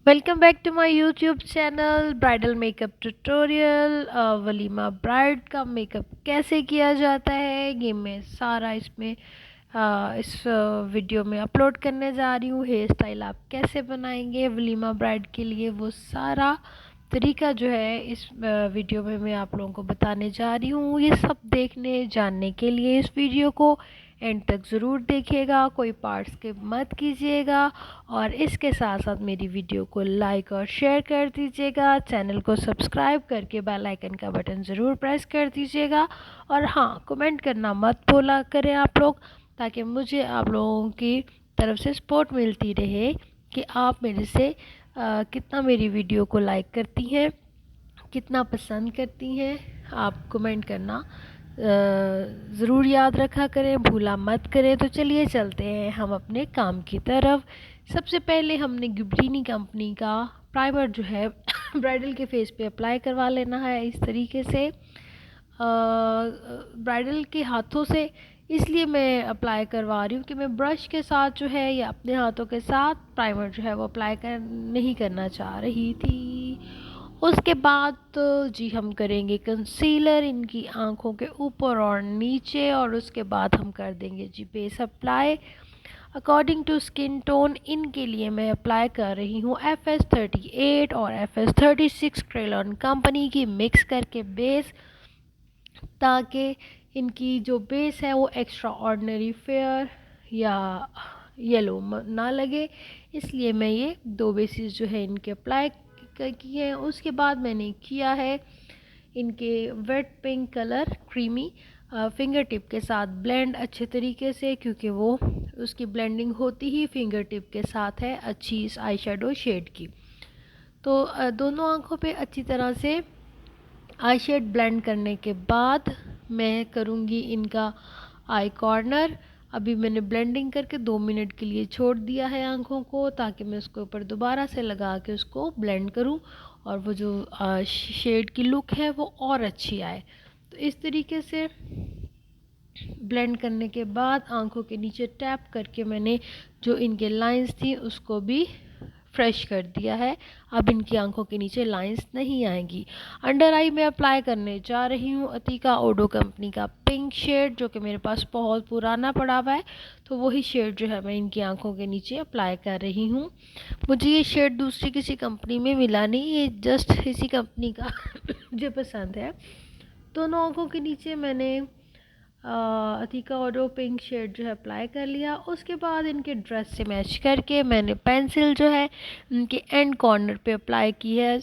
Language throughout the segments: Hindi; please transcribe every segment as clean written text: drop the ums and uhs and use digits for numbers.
Welcome back to my YouTube channel bridal makeup tutorial. वलीमा ब्राइड का मेकअप कैसे किया जाता है ये मैं सारा इस वीडियो में अपलोड करने जा रही हूँ। हेयर स्टाइल आप कैसे बनाएंगे वलीमा ब्राइड के लिए वो सारा तरीका जो है इस वीडियो में मैं आप लोगों को बताने जा रही हूँ। ये सब देखने जानने के लिए इस वीडियो को एंड तक ज़रूर देखिएगा, कोई पार्ट स्किप मत कीजिएगा और इसके साथ साथ मेरी वीडियो को लाइक और शेयर कर दीजिएगा। चैनल को सब्सक्राइब करके बेल आइकन का बटन ज़रूर प्रेस कर दीजिएगा और हाँ, कमेंट करना मत भूला करें आप लोग, ताकि मुझे आप लोगों की तरफ से सपोर्ट मिलती रहे कि आप मेरे से कितना मेरी वीडियो को लाइक करती हैं, कितना पसंद करती हैं। आप कमेंट करना ज़रूर याद रखा करें, भूला मत करें। तो चलिए चलते हैं हम अपने काम की तरफ। सबसे पहले हमने गिबलिनी कंपनी का प्राइमर जो है ब्राइडल के फेस पे अप्लाई करवा लेना है इस तरीके से ब्राइडल के हाथों से। इसलिए मैं अप्लाई करवा रही हूँ कि मैं ब्रश के साथ जो है या अपने हाथों के साथ प्राइमर जो है वो अप्लाई नहीं करना चाह रही थी। उसके बाद जी हम करेंगे कंसीलर इनकी आँखों के ऊपर और नीचे, और उसके बाद हम कर देंगे जी base apply according to skin tone. इनके लिए मैं अप्लाई कर रही हूँ FS38 और FS36 क्रेलॉन कंपनी की मिक्स करके बेस, ताकि इनकी जो बेस है वो एक्स्ट्रा ऑर्डिनरी फेयर या येलो ना लगे। इसलिए मैं ये दो बेसिस जो है इनके अप्लाई किए हैं। उसके बाद मैंने किया है इनके wet pink colour creamy finger tip के साथ ब्लेंड अच्छे तरीके से, क्योंकि वो उसकी ब्लेंडिंग होती ही फिंगर टिप के साथ है अच्छी इस आई शेडो शेड की। तो दोनों आँखों पे अच्छी तरह से आई शेड ब्लेंड करने के बाद मैं करूँगी इनका आई कॉर्नर। अभी मैंने ब्लेंडिंग करके 2 मिनट के लिए छोड़ दिया है आँखों को, ताकि मैं उसके ऊपर दोबारा से लगा के उसको ब्लेंड करूँ और वो जो शेड की लुक है वो और अच्छी आए। तो इस तरीके से ब्लेंड करने के बाद आँखों के नीचे टैप करके मैंने जो इनके लाइंस थी उसको भी फ्रेश कर दिया है। अब इनकी आंखों के नीचे लाइंस नहीं आएंगी। अंडर आई में अप्लाई करने जा रही हूँ अतिका ओडो कंपनी का पिंक शेड, जो कि मेरे पास बहुत पुराना पड़ा हुआ है, तो वही शेड जो है मैं इनकी आंखों के नीचे अप्लाई कर रही हूँ। मुझे ये शेड दूसरी किसी कंपनी में मिला नहीं, ये जस्ट इसी कंपनी का मुझे पसंद है। दोनों आंखों के नीचे मैंने अतिका ओडो पिंक शेड जो है अप्लाई कर लिया। उसके बाद इनके ड्रेस से मैच करके मैंने पेंसिल जो है इनके एंड कॉर्नर पे अप्लाई की है।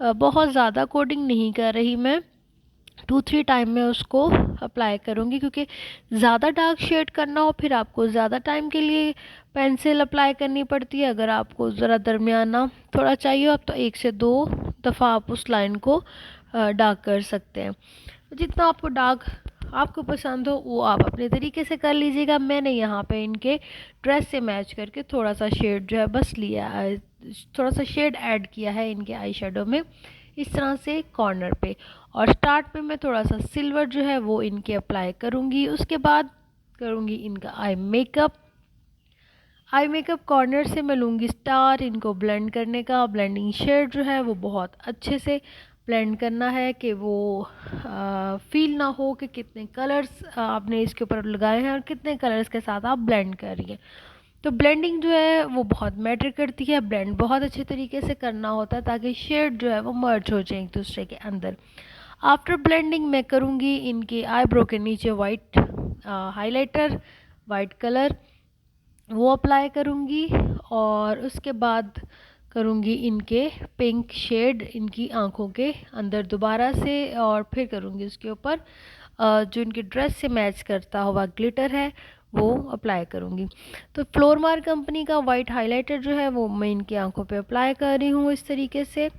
बहुत ज़्यादा कोडिंग नहीं कर रही मैं, 2-3 टाइम में उसको अप्लाई करूँगी, क्योंकि ज़्यादा डार्क शेड करना हो फिर आपको ज़्यादा टाइम के लिए पेंसिल अप्लाई करनी पड़ती है। अगर आपको ज़रा दरमियाना थोड़ा चाहिए आप तो 1 से 2 दफ़ा आप उस लाइन को डार्क कर सकते हैं। जितना आपको डार्क आपको पसंद हो वो आप अपने तरीके से कर लीजिएगा। मैंने यहाँ पे इनके ड्रेस से मैच करके थोड़ा सा शेड जो है बस लिया है, थोड़ा सा शेड ऐड किया है इनके आई शेडो में इस तरह से कॉर्नर पे। और स्टार्ट में मैं थोड़ा सा सिल्वर जो है वो इनके अप्लाई करूँगी। उसके बाद करूँगी इनका आई मेकअप कॉर्नर से मैं लूँगी स्टार इनको ब्लेंड करने का। ब्लेंडिंग शेड जो है वो बहुत अच्छे से ब्लेंड करना है कि वो फील ना हो कि कितने कलर्स आपने इसके ऊपर लगाए हैं और कितने कलर्स के साथ आप ब्लेंड कर रही हैं। तो ब्लेंडिंग जो है वो बहुत मैटर करती है, ब्लेंड बहुत अच्छे तरीके से करना होता है ताकि शेड जो है वो मर्ज हो जाए एक दूसरे के अंदर। आफ्टर ब्लेंडिंग मैं करूँगी इनके आईब्रो के नीचे वाइट हाइलाइटर वाइट कलर वो अप्लाई करूँगी, और उसके बाद करूँगी इनके पिंक शेड इनकी आँखों के अंदर दोबारा से, और फिर करूँगी उसके ऊपर जो इनके ड्रेस से मैच करता हुआ ग्लिटर है वो अप्लाई करूँगी। तो फ्लोरमार कंपनी का वाइट हाइलाइटर जो है वो मैं इनकी आँखों पे अप्लाई कर रही हूँ इस तरीके से।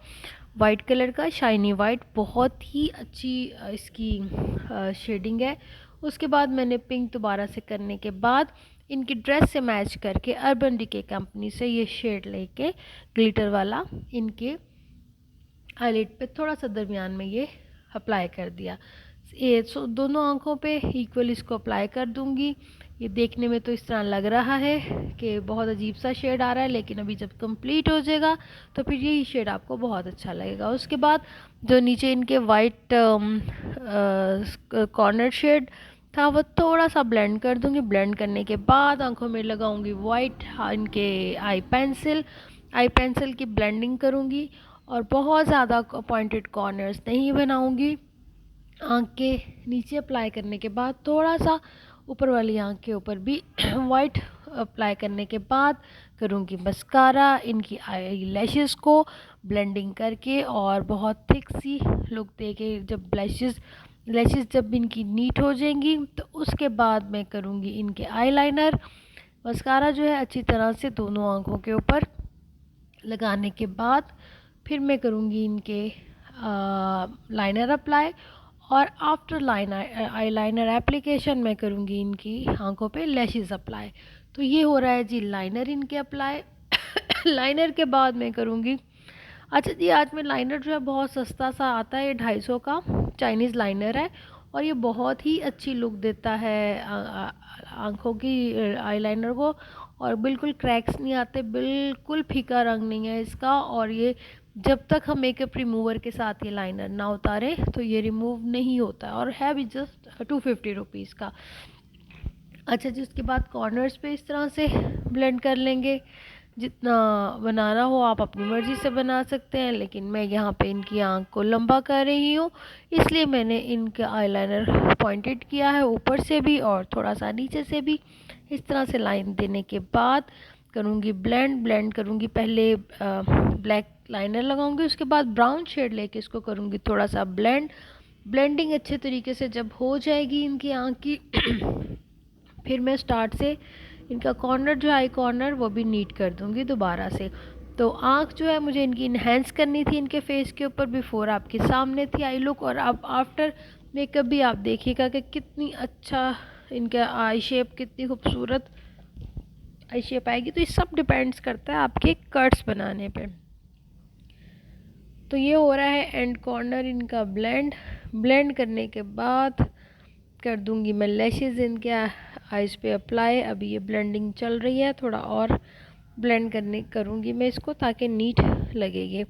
वाइट कलर का शाइनी वाइट बहुत ही अच्छी इसकी शेडिंग है। उसके बाद मैंने पिंक दोबारा से करने के बाद इनकी ड्रेस से मैच करके अर्बन डिके कंपनी से ये शेड लेके ग्लिटर वाला इनके आईलिड पे थोड़ा सा दरमियान में ये अप्लाई कर दिया। ये दोनों आँखों पे इक्वल इसको अप्लाई कर दूंगी। ये देखने में तो इस तरह लग रहा है कि बहुत अजीब सा शेड आ रहा है, लेकिन अभी जब कंप्लीट हो जाएगा तो फिर यही शेड आपको बहुत अच्छा लगेगा। उसके बाद जो नीचे इनके वाइट कॉर्नर शेड था वो थोड़ा सा ब्लेंड कर दूंगी। ब्लेंड करने के बाद आंखों में लगाऊंगी वाइट इनके आई पेंसिल की ब्लेंडिंग करूंगी और बहुत ज़्यादा पॉइंटेड कॉर्नर्स नहीं बनाऊंगी। आँख के नीचे अप्लाई करने के बाद थोड़ा सा ऊपर वाली आँख के ऊपर भी वाइट अप्लाई करने के बाद करूँगी मस्कारा। इनकी आई लैशेस को ब्लेंडिंग करके और बहुत थिक सी लुक दे के जब लैशेस जब इनकी नीट हो जाएंगी तो उसके बाद मैं करूँगी इनके आईलाइनर। मस्कारा जो है अच्छी तरह से दोनों आँखों के ऊपर लगाने के बाद फिर मैं करूँगी इनके लाइनर अप्लाई और आफ्टर आईलाइनर एप्लीकेशन मैं करूँगी इनकी आंखों पे लैशेस अप्लाई। तो ये हो रहा है जी लाइनर इनके अप्लाई। लाइनर के बाद मैं करूँगी, अच्छा जी आज मैं लाइनर जो है बहुत सस्ता सा आता है, ये 250 का चाइनीज़ लाइनर है और ये बहुत ही अच्छी लुक देता है आँखों की आईलाइनर को और बिल्कुल क्रैक्स नहीं आते, बिल्कुल फीका रंग नहीं है इसका। और ये जब तक हम मेकअप रिमूवर के साथ ये लाइनर ना उतारें तो ये रिमूव नहीं होता और है भी जस्ट 250 रुपीज़ का। अच्छा जी उसके बाद कॉर्नर्स पे इस तरह से ब्लेंड कर लेंगे। जितना बनाना हो आप अपनी मर्ज़ी से बना सकते हैं, लेकिन मैं यहाँ पे इनकी आँख को लंबा कर रही हूँ इसलिए मैंने इनका आईलाइनर पॉइंटेड किया है ऊपर से भी और थोड़ा सा नीचे से भी। इस तरह से लाइन देने के बाद करूँगी ब्लेंड करूँगी। पहले ब्लैक लाइनर लगाऊंगी, उसके बाद ब्राउन शेड लेके इसको करूँगी थोड़ा सा ब्लेंडिंग अच्छे तरीके से जब हो जाएगी इनकी आँख की फिर मैं स्टार्ट से इनका कॉर्नर जो आई कॉर्नर वो भी नीट कर दूँगी दोबारा से। तो आँख जो है मुझे इनकी इन्हेंस करनी थी इनके फेस के ऊपर, बिफोर आपके सामने थी आई लुक, और अब आफ्टर मेकअप भी आप देखिएगा कि कितनी अच्छा इनका आई शेप, कितनी खूबसूरत आई शेप आएगी। तो ये सब डिपेंड्स करता है आपके कट्स बनाने पे। तो ये हो रहा है एंड कॉर्नर इनका ब्लेंड करने के बाद कर दूंगी मैं लैशेज़ इनके आइज़ पे अप्लाई। अभी ये ब्लेंडिंग चल रही है, थोड़ा और ब्लेंड करूँगी मैं इसको ताकि नीट लगेगी।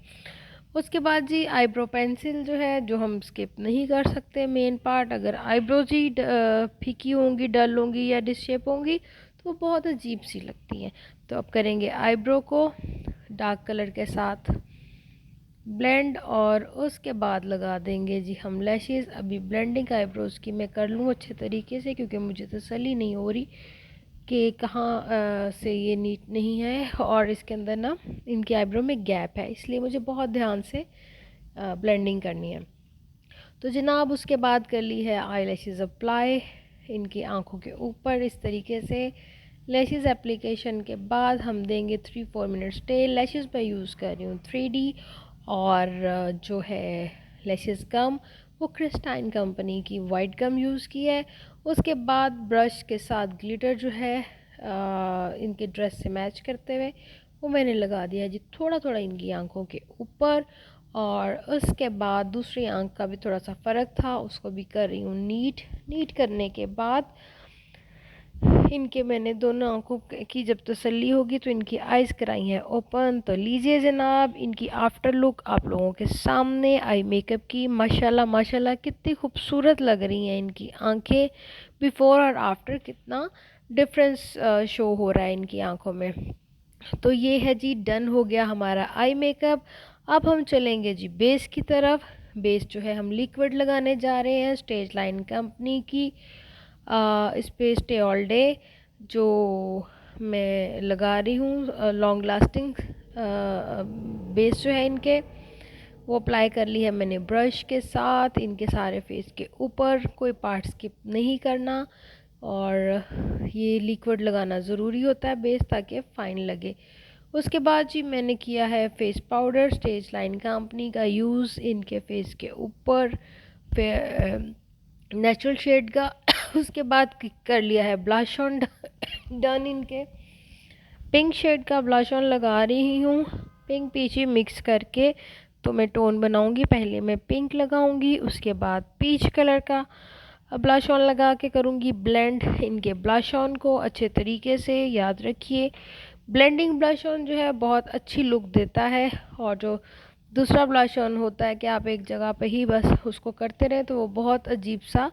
उसके बाद जी आईब्रो पेंसिल जो है, जो हम स्किप नहीं कर सकते मेन पार्ट। अगर आईब्रोज ही फीकी होंगी, डल होंगी या डिसशेप होंगी तो बहुत अजीब सी लगती हैं। तो अब करेंगे आईब्रो को डार्क कलर के साथ ब्लेंड और उसके बाद लगा देंगे जी हम लैशेज़। अभी ब्लेंडिंग आईब्रोज़ की मैं कर लूँ अच्छे तरीके से क्योंकि मुझे तसल्ली नहीं हो रही कि कहाँ से ये नीट नहीं है और इसके अंदर ना इनकी आईब्रो में गैप है, इसलिए मुझे बहुत ध्यान से ब्लेंडिंग करनी है। तो जनाब उसके बाद कर ली है आई लैशेज़ अप्लाई इनकी आँखों के ऊपर इस तरीके से। लैशेज़ एप्लीकेशन के बाद हम देंगे 3-4 मिनट स्टे। लैशेज़ मैं यूज़ कर रही हूँ 3D और जो है लैशेज़ गम वो क्रिस्टाइन कंपनी की वाइट गम यूज़ की है। उसके बाद ब्रश के साथ ग्लिटर जो है इनके ड्रेस से मैच करते हुए वो मैंने लगा दिया जी थोड़ा थोड़ा इनकी आंखों के ऊपर। और उसके बाद दूसरी आंख का भी थोड़ा सा फ़र्क था, उसको भी कर रही हूँ नीट करने के बाद इनके मैंने दोनों आंखों की जब तसल्ली होगी तो इनकी आइज़ कराई हैं ओपन। तो लीजिए जनाब इनकी आफ्टर लुक आप लोगों के सामने आई मेकअप की। माशाल्लाह माशाल्लाह कितनी खूबसूरत लग रही हैं इनकी आंखें, बिफ़ोर और आफ्टर कितना डिफरेंस शो हो रहा है इनकी आंखों में। तो ये है जी डन हो गया हमारा आई मेकअप। अब हम चलेंगे जी बेस की तरफ। बेस जो है हम लिक्विड लगाने जा रहे हैं स्टेज लाइन कंपनी की इस पे स्टे ऑल डे जो मैं लगा रही हूँ लॉन्ग लास्टिंग बेस जो है इनके वो अप्लाई कर ली है मैंने ब्रश के साथ इनके सारे फेस के ऊपर, कोई पार्ट स्किप नहीं करना और ये लिक्विड लगाना ज़रूरी होता है बेस ताकि फ़ाइन लगे। उसके बाद जी मैंने किया है face powder stage line company का यूज़ इनके फेस के ऊपर नेचुरल शेड का। उसके बाद कर लिया है ब्लश ऑन डन इनके पिंक शेड का ब्लश ऑन लगा रही हूँ पिंक पीची मिक्स करके। तो मैं टोन बनाऊंगी, पहले मैं पिंक लगाऊंगी उसके बाद पीच कलर का अब ब्लश ऑन लगा के करूँगी ब्लेंड इनके ब्लश ऑन को अच्छे तरीके से। याद रखिए ब्लेंडिंग ब्लश ऑन जो है बहुत अच्छी लुक देता है, और जो दूसरा ब्लश ऑन होता है कि आप एक जगह पे ही बस उसको करते रहें तो वो बहुत अजीब सा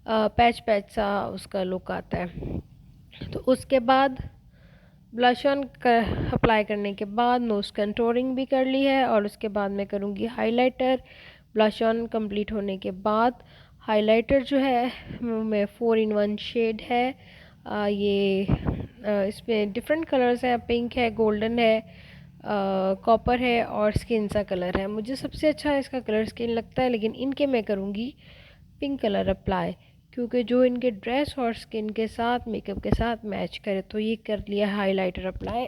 पैच पैच सा उसका लुक आता है। तो उसके बाद ब्लश ऑन अप्लाई करने के बाद नोज़ कंटूरिंग भी कर ली है, और उसके बाद मैं करूँगी हाइलाइटर। ब्लश ऑन कंप्लीट होने के बाद हाइलाइटर जो है मैं 4 in 1 शेड है। इसमें डिफरेंट कलर्स हैं, पिंक है, गोल्डन है, कॉपर है और स्किन सा कलर है। मुझे सबसे अच्छा इसका कलर स्किन लगता है, लेकिन इनके मैं करूँगी पिंक कलर अप्लाई, क्योंकि जो इनके ड्रेस और स्किन के साथ मेकअप के साथ मैच करे। तो ये कर लिया हाइलाइटर अप्लाई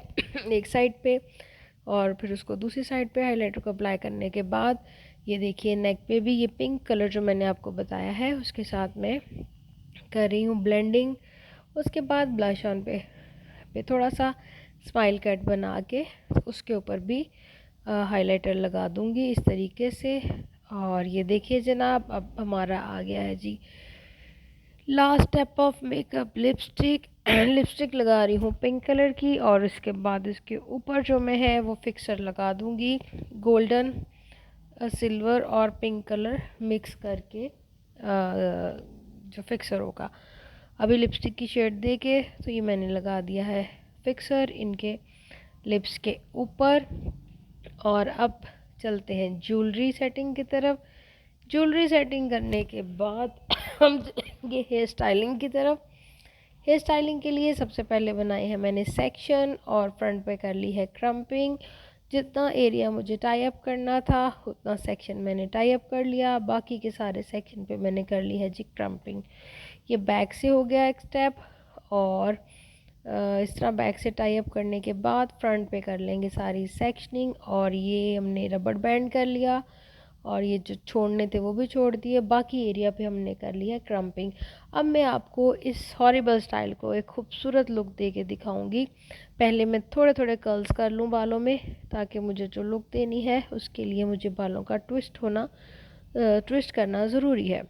एक साइड पे, और फिर उसको दूसरी साइड पे हाइलाइटर को अप्लाई करने के बाद ये देखिए नेक पे भी ये पिंक कलर जो मैंने आपको बताया है उसके साथ मैं कर रही हूँ ब्लेंडिंग। उसके बाद ब्लश ऑन पे थोड़ा सा स्माइल कट बना के उसके ऊपर भी हाइलाइटर लगा दूँगी इस तरीके से। और ये देखिए जनाब, अब हमारा आ गया है जी last step of makeup, lipstick. Lipstick लगा रही हूँ पिंक कलर की, और इसके बाद इसके ऊपर जो मैं है वो फिक्सर लगा दूँगी गोल्डन, सिल्वर और पिंक कलर मिक्स करके जो फिक्सर होगा। अभी लिपस्टिक की शेड दे के तो ये मैंने लगा दिया है फिक्सर इनके लिप्स के ऊपर। और अब चलते हैं ज्वेलरी सेटिंग की तरफ। ज्वेलरी सेटिंग करने के बाद हम जाएंगे हेयर स्टाइलिंग की तरफ। हेयर स्टाइलिंग के लिए सबसे पहले बनाए हैं मैंने सेक्शन, और फ्रंट पे कर ली है क्रम्पिंग। जितना एरिया मुझे टाई अप करना था उतना सेक्शन मैंने टाई अप कर लिया, बाकी के सारे सेक्शन पे मैंने कर ली है जी क्रम्पिंग। ये बैक से हो गया एक स्टेप, और इस तरह बैक से टाई अप करने के बाद फ्रंट पे कर लेंगे सारी सेक्शनिंग। और ये हमने रबड़ बैंड कर लिया, और ये जो छोड़ने थे वो भी छोड़ दिए, बाकी एरिया पे हमने कर लिया क्रम्पिंग। अब मैं आपको इस हॉरिबल स्टाइल को एक खूबसूरत लुक दे के दिखाऊंगी। पहले मैं थोड़े थोड़े कर्ल्स कर लूँ बालों में, ताकि मुझे जो लुक देनी है उसके लिए मुझे बालों का ट्विस्ट करना ज़रूरी है।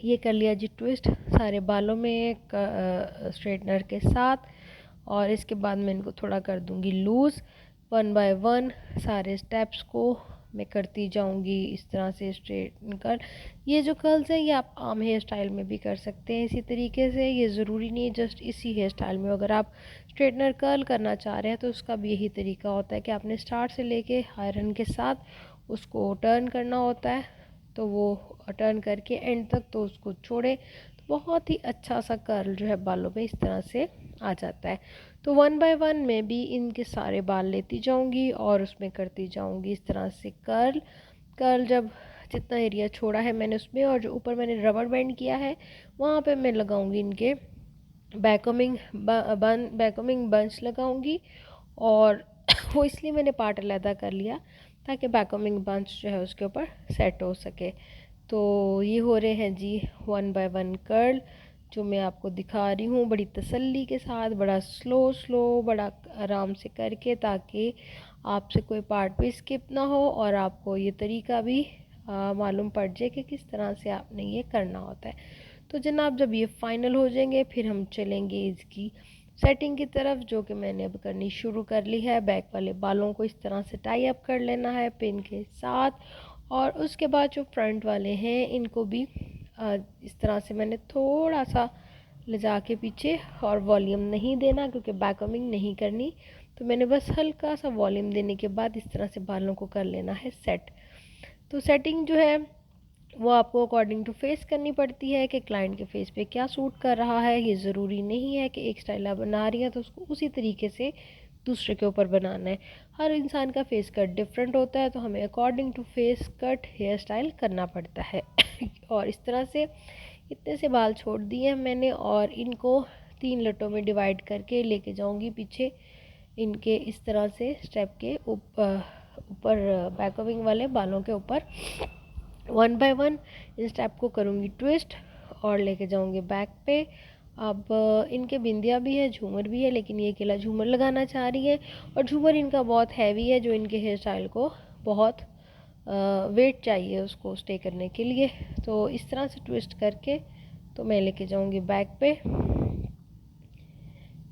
ये कर लिया जी ट्विस्ट सारे बालों में स्ट्रेटनर के साथ, और इसके बाद मैं इनको थोड़ा कर दूंगी लूज़। 1 बाय 1 सारे स्टेप्स को मैं करती जाऊंगी इस तरह से स्ट्रेट कर। ये जो कर्ल्स हैं ये आप आम हेयर स्टाइल में भी कर सकते हैं इसी तरीके से, ये ज़रूरी नहीं है जस्ट इसी हेयर स्टाइल में। अगर आप स्ट्रेटनर कर्ल करना चाह रहे हैं तो उसका भी यही तरीका होता है कि आपने स्टार्ट से लेके आयरन के साथ उसको टर्न करना होता है, तो वो टर्न करके एंड तक तो उसको छोड़े, तो बहुत ही अच्छा सा कर्ल जो है बालों पे इस तरह से आ जाता है। तो 1 बाय 1 मैं भी इनके सारे बाल लेती जाऊंगी और उसमें करती जाऊंगी इस तरह से कर्ल। कर्ल जब जितना एरिया छोड़ा है मैंने उसमें, और जो ऊपर मैंने रबड़ बैंड किया है वहाँ पे मैं लगाऊंगी इनके बैककमिंग बंच लगाऊंगी। और वो इसलिए मैंने पार्ट अलहदा कर लिया ताकि बैककमिंग बंच जो है उसके ऊपर सेट हो सके। तो ये हो रहे हैं जी 1 बाय 1 कर्ल, जो मैं आपको दिखा रही हूँ बड़ी तसल्ली के साथ, बड़ा स्लो बड़ा आराम से करके, ताकि आपसे कोई पार्ट भी स्किप ना हो और आपको ये तरीका भी मालूम पड़ जाए कि किस तरह से आपने ये करना होता है। तो जनाब जब ये फ़ाइनल हो जाएंगे फिर हम चलेंगे इसकी सेटिंग की तरफ, जो कि मैंने अब करनी शुरू कर ली है। बैक वाले बालों को इस तरह से टाई अप कर लेना है पिन के साथ, और उसके बाद जो फ्रंट वाले हैं इनको भी इस तरह से मैंने थोड़ा सा ले जाके पीछे, और वॉल्यूम नहीं देना क्योंकि बैककमिंग नहीं करनी, तो मैंने बस हल्का सा वॉल्यूम देने के बाद इस तरह से बालों को कर लेना है सेट। तो सेटिंग जो है वो आपको अकॉर्डिंग टू फेस करनी पड़ती है कि क्लाइंट के फेस पे क्या सूट कर रहा है। ये ज़रूरी नहीं है कि एक स्टाइल आप बना रही हैं तो उसको उसी तरीके से दूसरे के ऊपर बनाना है। हर इंसान का फेस कट डिफरेंट होता है, तो हमें according to face cut hair style करना पड़ता है। और इस तरह से इतने से बाल छोड़ दिए हैं मैंने, और इनको 3 लटों में डिवाइड करके लेके जाऊंगी पीछे इनके इस तरह से स्टेप के ऊपर बैकविंग वाले बालों के ऊपर 1 बाय 1 इस स्टेप को करूँगी ट्विस्ट और लेके जाऊँगी बैक पे। अब इनके बिंदिया भी है, झूमर भी है, लेकिन ये अकेला झूमर लगाना चाह रही है, और झूमर इनका बहुत हैवी है जो इनके हेयर स्टाइल को बहुत वेट चाहिए उसको स्टे करने के लिए। तो इस तरह से ट्विस्ट करके तो मैं लेके जाऊंगी बैक पे।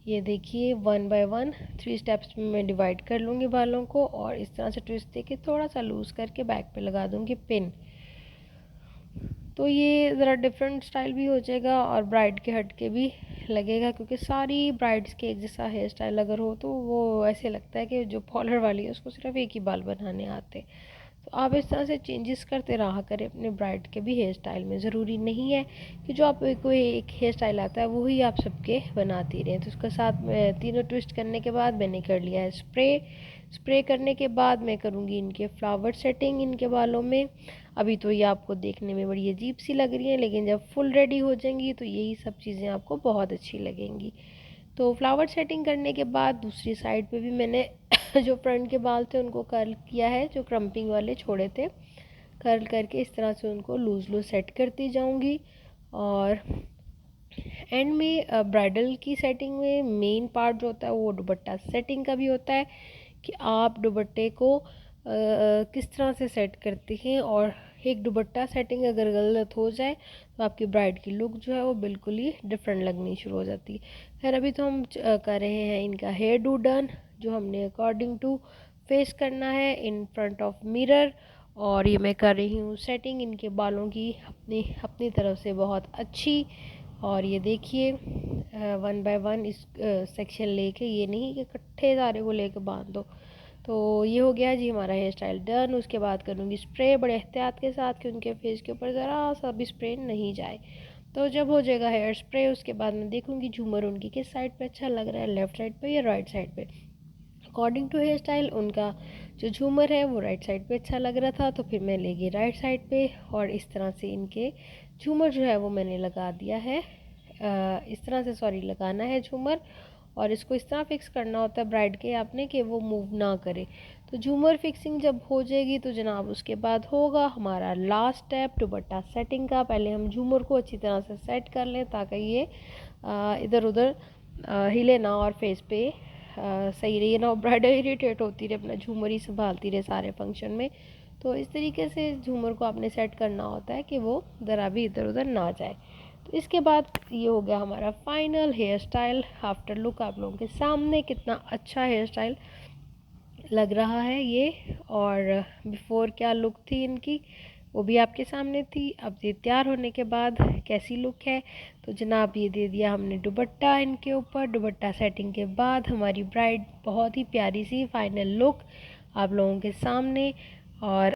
ये देखिए 1 बाय 1 3 स्टेप्स में मैं डिवाइड कर लूँगी बालों को और इस तरह से ट्विस्ट देके थोड़ा सा लूज़ करके बैक पे लगा दूँगी पिन। तो ये ज़रा डिफरेंट स्टाइल भी हो जाएगा और ब्राइड के हट के भी लगेगा, क्योंकि सारी ब्राइड्स के एक जैसा हेयर स्टाइल अगर हो तो वो ऐसे लगता है कि जो पॉलर वाली है उसको सिर्फ एक ही बाल बनाने आते। तो आप इस तरह से चेंजेस करते रहा करें अपने ब्राइड के भी हेयर स्टाइल में। ज़रूरी नहीं है कि जो आप कोई एक हेयर स्टाइल आता है वही आप सबके बनाती रहें। तो उसके साथ मैं तीनों ट्विस्ट करने के बाद मैंने कर लिया है स्प्रे करने के बाद मैं करूँगी इनके फ्लावर सेटिंग इनके बालों में। अभी तो ये आपको देखने में बड़ी अजीब सी लग रही है, लेकिन जब फुल रेडी हो जाएंगी तो यही सब चीज़ें आपको बहुत अच्छी लगेंगी। तो फ्लावर सेटिंग करने के बाद दूसरी साइड पे भी मैंने जो फ्रंट के बाल थे उनको कर्ल किया है, जो क्रम्पिंग वाले छोड़े थे कर्ल करके इस तरह से उनको लूज़ सेट करती जाऊंगी। और एंड में ब्राइडल की सेटिंग में मेन पार्ट जो होता है वो दुपट्टा सेटिंग का भी होता है, कि आप दुपट्टे को किस तरह से सेट करते हैं। और एक दुपट्टा सेटिंग अगर गलत हो जाए तो आपकी ब्राइड की लुक जो है वो बिल्कुल ही डिफरेंट लगनी शुरू हो जाती है। खैर अभी तो हम कर रहे हैं इनका हेयर डू डन, जो हमने अकॉर्डिंग टू फेस करना है इन फ्रंट ऑफ मिरर। और ये मैं कर रही हूँ सेटिंग इनके बालों की अपनी अपनी तरफ से बहुत अच्छी। और ये देखिए 1 बाय 1 इस सेक्शन लेके, ये नहीं कि इकट्ठे सारे को लेके बांध दो। तो ये हो गया जी हमारा हेयर स्टाइल डन। उसके बाद करूँगी स्प्रे बड़े एहतियात के साथ कि उनके फेस के ऊपर ज़रा सा भी स्प्रे नहीं जाए। तो जब हो जाएगा हेयर स्प्रे उसके बाद मैं देखूँगी झूमर उनकी किस साइड पे अच्छा लग रहा है, लेफ़्ट साइड पे या राइट साइड पे। अकॉर्डिंग टू हेयर स्टाइल उनका जो झूमर है वो राइट साइड पे अच्छा लग रहा था, तो फिर मैं ले गई राइट साइड पे और इस तरह से इनके झूमर जो है वो मैंने लगा दिया है। इस तरह से सॉरी लगाना है झूमर, और इसको इस तरह फिक्स करना होता है ब्राइड के आपने कि वो मूव ना करे। तो झूमर फिक्सिंग जब हो जाएगी तो जनाब उसके बाद होगा हमारा लास्ट स्टेप दुपट्टा सेटिंग का। पहले हम झूमर को अच्छी तरह से सेट कर लें ताकि ये इधर उधर हिले ना और फेस पे सही रही ना, ब्राइडल इरिटेट होती रहे, अपना झूमर ही संभालती रहे सारे फंक्शन में। तो इस तरीके से झूमर को आपने सेट करना होता है कि वो ज़रा भी इधर उधर ना जाए। तो इसके बाद ये हो गया हमारा final hair style after look आप लोगों के सामने। कितना अच्छा हेयर स्टाइल लग रहा है ये, और बिफोर क्या लुक थी इनकी वो भी आपके सामने थी। अब ये तैयार होने के बाद कैसी लुक है, तो जनाब ये दे दिया हमने दुपट्टा इनके ऊपर। दुपट्टा सेटिंग के बाद हमारी ब्राइड बहुत ही प्यारी सी फाइनल लुक आप लोगों के सामने। और